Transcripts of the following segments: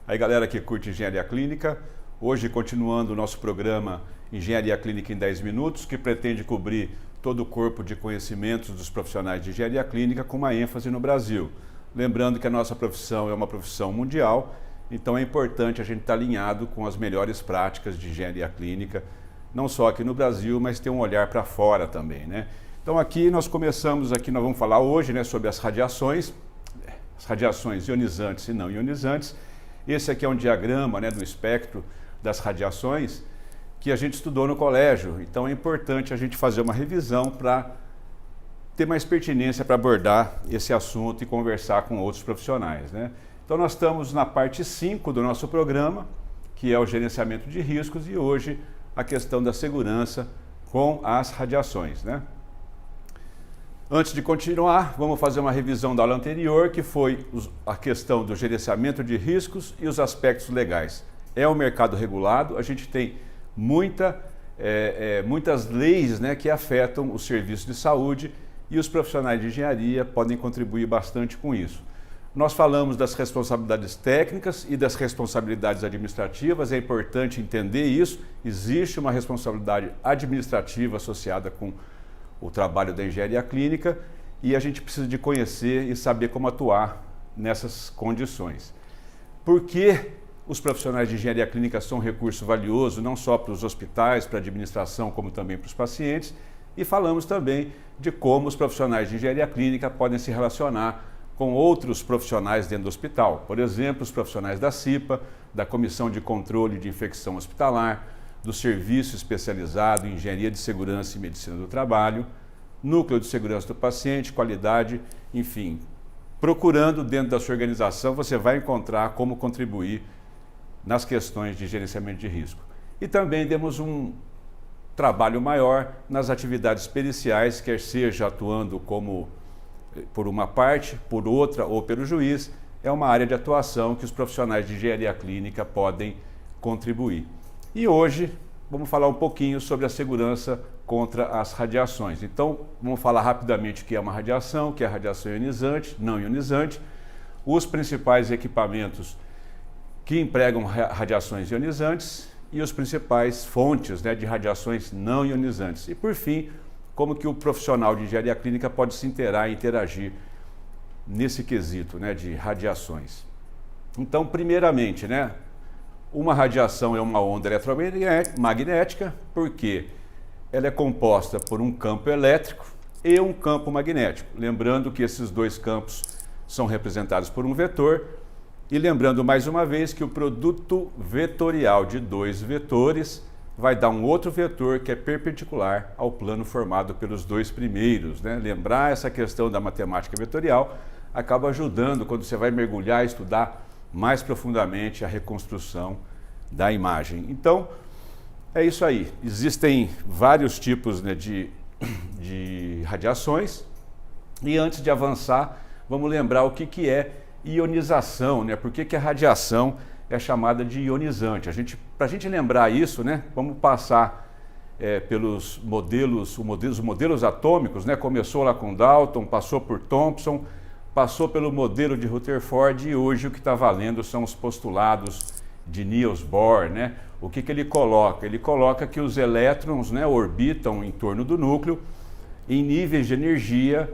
Aí galera que curte Engenharia Clínica, hoje continuando o nosso programa Engenharia Clínica em 10 minutos, que pretende cobrir todo o corpo de conhecimentos dos profissionais de Engenharia Clínica com uma ênfase no Brasil. Lembrando que a nossa profissão é uma profissão mundial, então é importante a gente estar alinhado com as melhores práticas de Engenharia Clínica, não só aqui no Brasil, mas ter um olhar para fora também, né? Então aqui nós vamos falar hoje, né, sobre as radiações ionizantes e não ionizantes. Esse aqui é um diagrama, né, do espectro das radiações que a gente estudou no colégio. Então é importante a gente fazer uma revisão para ter mais pertinência para abordar esse assunto e conversar com outros profissionais, né? Então nós estamos na parte 5 do nosso programa, que é o gerenciamento de riscos, e hoje a questão da segurança com as radiações, né? Antes de continuar, vamos fazer uma revisão da aula anterior, que foi a questão do gerenciamento de riscos e os aspectos legais. É um mercado regulado, a gente tem muitas leis, né, que afetam os serviços de saúde, e os profissionais de engenharia podem contribuir bastante com isso. Nós falamos das responsabilidades técnicas e das responsabilidades administrativas, é importante entender isso. Existe uma responsabilidade administrativa associada com o trabalho da engenharia clínica e a gente precisa de conhecer e saber como atuar nessas condições. Por que os profissionais de engenharia clínica são um recurso valioso, não só para os hospitais, para a administração, como também para os pacientes? E falamos também de como os profissionais de engenharia clínica podem se relacionar com outros profissionais dentro do hospital. Por exemplo, os profissionais da CIPA, da Comissão de Controle de Infecção Hospitalar, do Serviço Especializado em Engenharia de Segurança e Medicina do Trabalho, Núcleo de Segurança do Paciente, Qualidade, enfim. Procurando dentro da sua organização, você vai encontrar como contribuir nas questões de gerenciamento de risco. E também demos um trabalho maior nas atividades periciais, quer seja atuando como por uma parte, por outra ou pelo juiz. É uma área de atuação que os profissionais de engenharia clínica podem contribuir. E hoje vamos falar um pouquinho sobre a segurança contra as radiações. Então vamos falar rapidamente o que é uma radiação, o que é radiação ionizante, não ionizante, os principais equipamentos que empregam radiações ionizantes e os principais fontes, né, de radiações não ionizantes. E por fim, como que o profissional de engenharia clínica pode se inteirar e interagir nesse quesito, né, de radiações. Então, primeiramente, né, uma radiação é uma onda eletromagnética porque ela é composta por um campo elétrico e um campo magnético. Lembrando que esses dois campos são representados por um vetor. E lembrando mais uma vez que o produto vetorial de dois vetores vai dar um outro vetor que é perpendicular ao plano formado pelos dois primeiros, né? Lembrar essa questão da matemática vetorial acaba ajudando quando você vai mergulhar e estudar mais profundamente a reconstrução da imagem. Então, é isso aí. Existem vários tipos, né, de radiações. E antes de avançar, vamos lembrar o que é ionização, né? Por que a radiação é chamada de ionizante? Para a gente lembrar isso, né, vamos passar pelos modelos atômicos, né? Começou lá com Dalton, passou por Thomson, passou pelo modelo de Rutherford, e hoje o que está valendo são os postulados de Niels Bohr, né? O que ele coloca? Ele coloca que os elétrons, né, orbitam em torno do núcleo em níveis de energia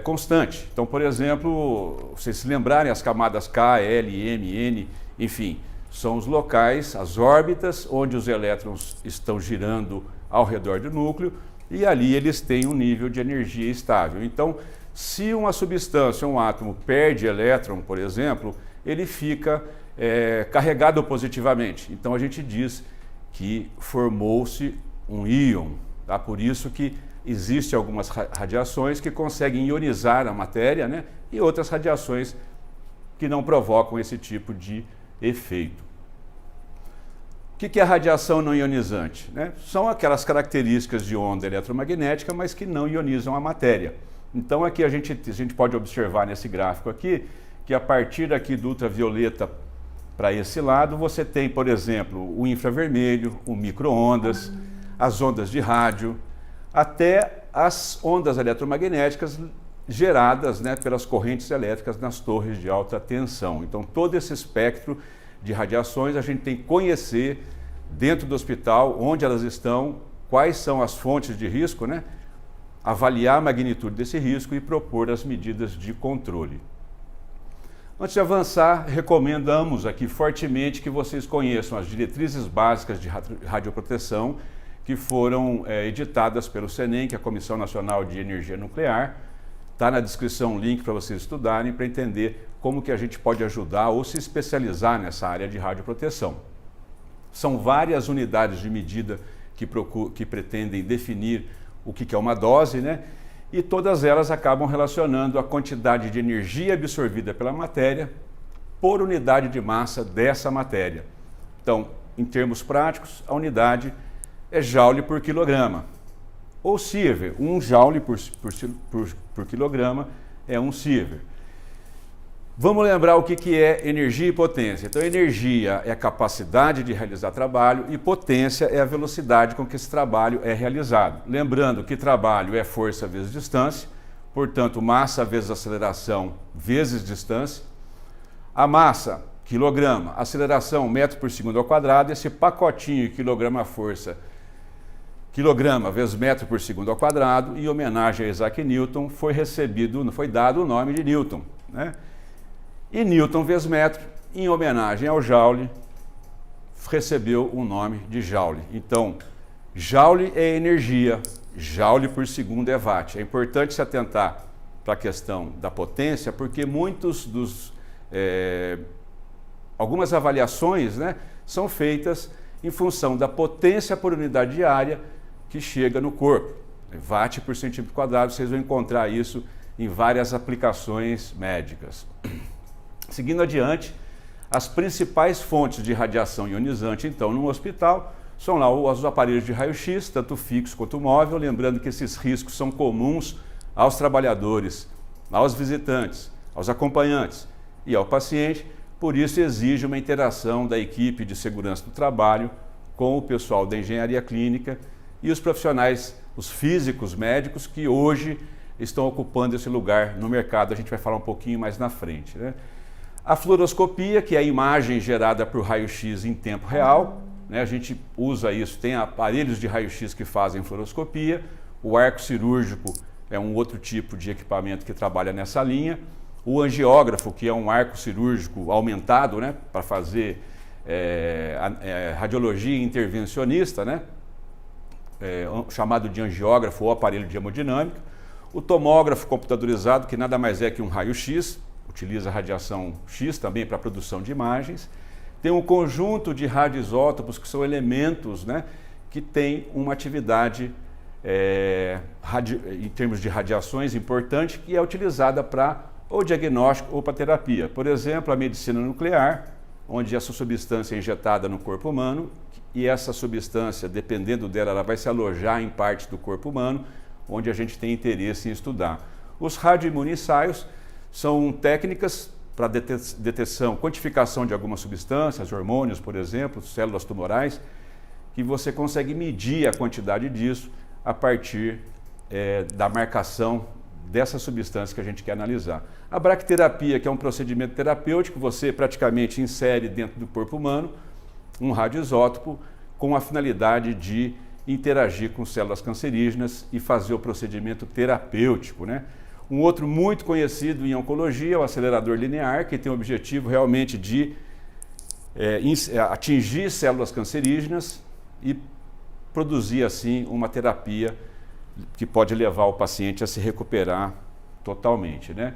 constante. Então, por exemplo, vocês se lembrarem, as camadas K, L, M, N, enfim, são os locais, as órbitas, onde os elétrons estão girando ao redor do núcleo, e ali eles têm um nível de energia estável. Então, se uma substância, um átomo, perde elétron, por exemplo, ele fica carregado positivamente. Então, a gente diz que formou-se um íon, tá? Por isso que existem algumas radiações que conseguem ionizar a matéria, né? E outras radiações que não provocam esse tipo de efeito. O que é a radiação não ionizante, né? São aquelas características de onda eletromagnética, mas que não ionizam a matéria. Então aqui a gente pode observar nesse gráfico aqui, que a partir aqui do ultravioleta para esse lado, você tem, por exemplo, o infravermelho, o micro-ondas, as ondas de rádio, até as ondas eletromagnéticas geradas, né, pelas correntes elétricas nas torres de alta tensão. Então todo esse espectro de radiações, a gente tem que conhecer dentro do hospital onde elas estão, quais são as fontes de risco, né? Avaliar a magnitude desse risco e propor as medidas de controle. Antes de avançar, recomendamos aqui fortemente que vocês conheçam as diretrizes básicas de radioproteção que foram editadas pelo CENEM, que é a Comissão Nacional de Energia Nuclear. Está na descrição o link para vocês estudarem, para entender como que a gente pode ajudar ou se especializar nessa área de radioproteção. São várias unidades de medida que pretendem definir o que é uma dose, né? E todas elas acabam relacionando a quantidade de energia absorvida pela matéria por unidade de massa dessa matéria. Então, em termos práticos, a unidade é joule por quilograma. Ou sievert, 1 joule por quilograma é 1 sievert. Vamos lembrar o que é energia e potência. Então, energia é a capacidade de realizar trabalho e potência é a velocidade com que esse trabalho é realizado. Lembrando que trabalho é força vezes distância, portanto, massa vezes aceleração vezes distância. A massa, quilograma, aceleração, metro por segundo ao quadrado, esse pacotinho quilograma-força, quilograma vezes metro por segundo ao quadrado, em homenagem a Isaac Newton, foi dado o nome de Newton, né? E Newton vezes metro, em homenagem ao Joule, recebeu o nome de Joule. Então, Joule é energia, Joule por segundo é watt. É importante se atentar para a questão da potência, porque algumas avaliações, né, são feitas em função da potência por unidade de área que chega no corpo. Watt por centímetro quadrado, vocês vão encontrar isso em várias aplicações médicas. Seguindo adiante, as principais fontes de radiação ionizante, então, no hospital, são lá os aparelhos de raio-x, tanto fixo quanto móvel, lembrando que esses riscos são comuns aos trabalhadores, aos visitantes, aos acompanhantes e ao paciente, por isso exige uma interação da equipe de segurança do trabalho com o pessoal da engenharia clínica e os profissionais, os físicos médicos, que hoje estão ocupando esse lugar no mercado, a gente vai falar um pouquinho mais na frente, né? A fluoroscopia, que é a imagem gerada por raio-x em tempo real, né? A gente usa isso, tem aparelhos de raio-x que fazem fluoroscopia, o arco cirúrgico é um outro tipo de equipamento que trabalha nessa linha, o angiógrafo, que é um arco cirúrgico aumentado, né? Para fazer radiologia intervencionista, né? Chamado de angiógrafo ou aparelho de hemodinâmica, o tomógrafo computadorizado, que nada mais é que um raio-x, utiliza radiação X também para a produção de imagens. Tem um conjunto de radioisótopos, que são elementos, né, que têm uma atividade em termos de radiações importante, que é utilizada para ou diagnóstico ou para terapia. Por exemplo, a medicina nuclear, onde essa substância é injetada no corpo humano e essa substância, dependendo dela, ela vai se alojar em partes do corpo humano, onde a gente tem interesse em estudar. Os radioimunensaios são técnicas para detecção, quantificação de algumas substâncias, hormônios, por exemplo, células tumorais, que você consegue medir a quantidade disso a partir da marcação dessa substância que a gente quer analisar. A braquiterapia, que é um procedimento terapêutico, você praticamente insere dentro do corpo humano um radioisótopo com a finalidade de interagir com células cancerígenas e fazer o procedimento terapêutico, né? Um outro muito conhecido em oncologia é o acelerador linear, que tem o objetivo realmente de atingir células cancerígenas e produzir assim uma terapia que pode levar o paciente a se recuperar totalmente, né?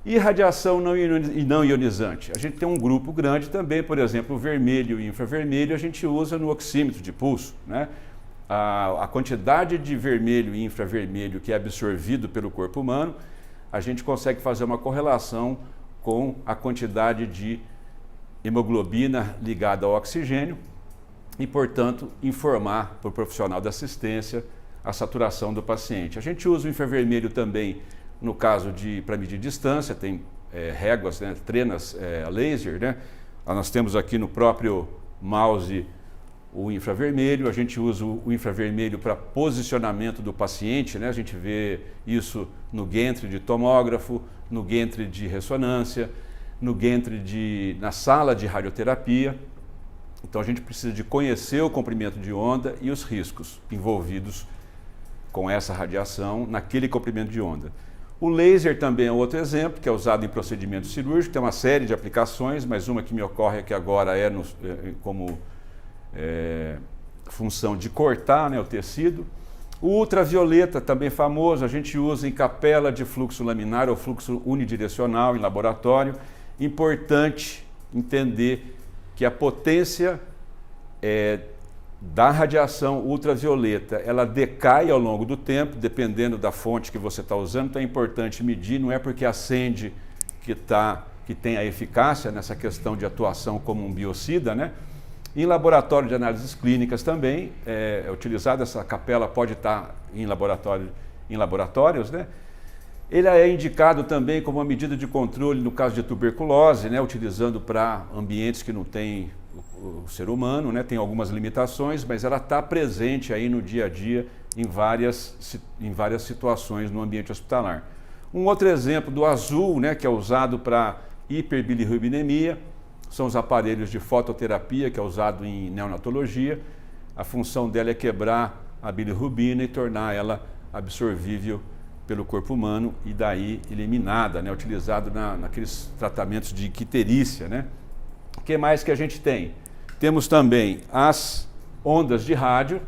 E radiação não ionizante. A gente tem um grupo grande também, por exemplo, o vermelho e infravermelho a gente usa no oxímetro de pulso, né? A quantidade de vermelho e infravermelho que é absorvido pelo corpo humano, a gente consegue fazer uma correlação com a quantidade de hemoglobina ligada ao oxigênio e, portanto, informar para o profissional da assistência a saturação do paciente. A gente usa o infravermelho também no caso para medir distância, tem réguas, né, trenas laser, né? Nós temos aqui no próprio mouse o infravermelho, a gente usa o infravermelho para posicionamento do paciente, né? A gente vê isso no gantry de tomógrafo, no gantry de ressonância, no gantry na sala de radioterapia. Então a gente precisa de conhecer o comprimento de onda e os riscos envolvidos com essa radiação naquele comprimento de onda. O laser também é outro exemplo, que é usado em procedimento cirúrgico, tem uma série de aplicações, mas uma que me ocorre aqui agora é como função de cortar, né, o tecido. O ultravioleta, também famoso, a gente usa em capela de fluxo laminar ou fluxo unidirecional em laboratório. Importante entender que a potência da radiação ultravioleta, ela decai ao longo do tempo, dependendo da fonte que você está usando, então é importante medir, não é porque acende que tem a eficácia nessa questão de atuação como um biocida, né? Em laboratório de análises clínicas também é utilizada, essa capela pode estar em laboratórios, né? Ele é indicado também como uma medida de controle no caso de tuberculose, né? Utilizando para ambientes que não tem o ser humano, né? Tem algumas limitações, mas ela está presente aí no dia a dia em várias situações no ambiente hospitalar. Um outro exemplo do azul, né? Que é usado para hiperbilirrubinemia, são os aparelhos de fototerapia, que é usado em neonatologia. A função dela é quebrar a bilirrubina e tornar ela absorvível pelo corpo humano e daí eliminada, né? Utilizado naqueles tratamentos de icterícia, né? O que mais que a gente tem? Temos também as ondas de rádio,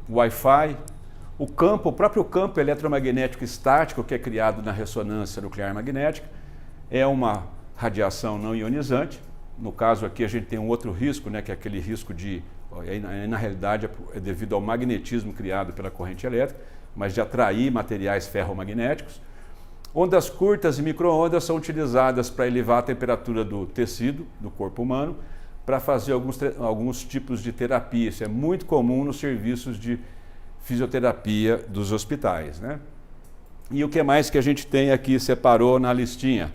Wi-Fi, o próprio campo eletromagnético estático que é criado na ressonância nuclear magnética, é uma radiação não ionizante. No caso aqui a gente tem um outro risco, né, que é aquele risco na realidade é devido ao magnetismo criado pela corrente elétrica, mas de atrair materiais ferromagnéticos. Ondas curtas e micro-ondas são utilizadas para elevar a temperatura do tecido do corpo humano, para fazer alguns tipos de terapia. Isso é muito comum nos serviços de fisioterapia dos hospitais, né? E o que mais que a gente tem aqui, separou na listinha?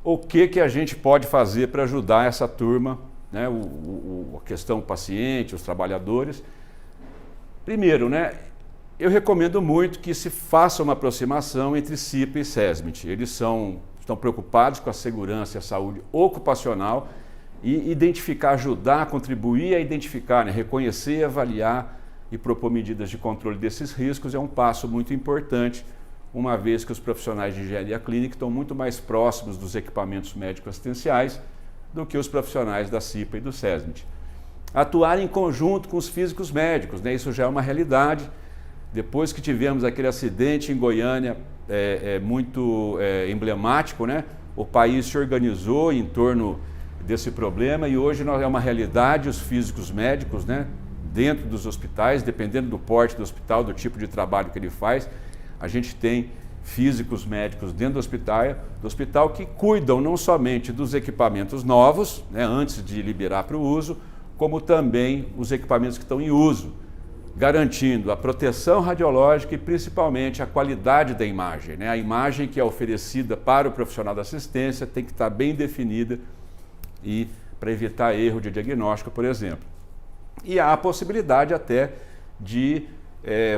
O que a gente pode fazer para ajudar essa turma, né? A questão paciente, os trabalhadores. Primeiro, né? Eu recomendo muito que se faça uma aproximação entre CIPA e SESMIT. Eles estão preocupados com a segurança e a saúde ocupacional e ajudar, contribuir a identificar, né? Reconhecer, avaliar e propor medidas de controle desses riscos é um passo muito importante, uma vez que os profissionais de engenharia clínica estão muito mais próximos dos equipamentos médico-assistenciais do que os profissionais da CIPA e do SESMIT. Atuar em conjunto com os físicos médicos, né? Isso já é uma realidade. Depois que tivemos aquele acidente em Goiânia, muito emblemático, né? O país se organizou em torno desse problema e hoje é uma realidade os físicos médicos, né? Dentro dos hospitais, dependendo do porte do hospital, do tipo de trabalho que ele faz, a gente tem físicos médicos dentro do hospital que cuidam não somente dos equipamentos novos, né? Antes de liberar para o uso, como também os equipamentos que estão em uso, garantindo a proteção radiológica e principalmente a qualidade da imagem, né? A imagem que é oferecida para o profissional da assistência tem que estar bem definida e para evitar erro de diagnóstico, por exemplo. E há a possibilidade até de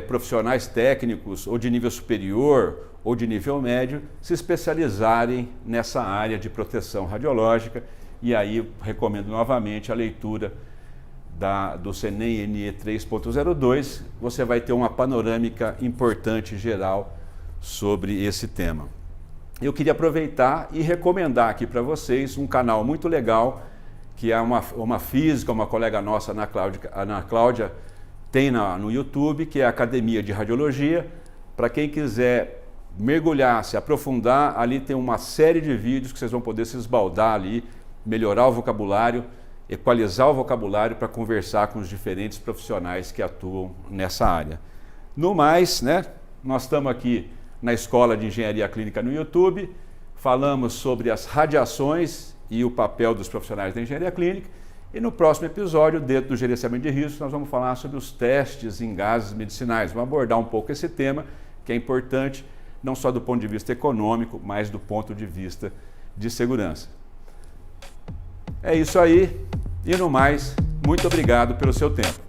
profissionais técnicos ou de nível superior ou de nível médio se especializarem nessa área de proteção radiológica e aí recomendo novamente a leitura do CNEM NE 3.02, você vai ter uma panorâmica importante geral sobre esse tema. Eu queria aproveitar e recomendar aqui para vocês um canal muito legal, que é uma física, uma colega nossa, Ana Cláudia, tem no YouTube, que é a Academia de Radiologia. Para quem quiser mergulhar, se aprofundar, ali tem uma série de vídeos que vocês vão poder se esbaldar ali, melhorar o vocabulário, equalizar o vocabulário para conversar com os diferentes profissionais que atuam nessa área. No mais, né, nós estamos aqui na Escola de Engenharia Clínica no YouTube, falamos sobre as radiações e o papel dos profissionais da engenharia clínica, e no próximo episódio, dentro do gerenciamento de riscos, nós vamos falar sobre os testes em gases medicinais. Vamos abordar um pouco esse tema, que é importante, não só do ponto de vista econômico, mas do ponto de vista de segurança. É isso aí, e no mais, muito obrigado pelo seu tempo.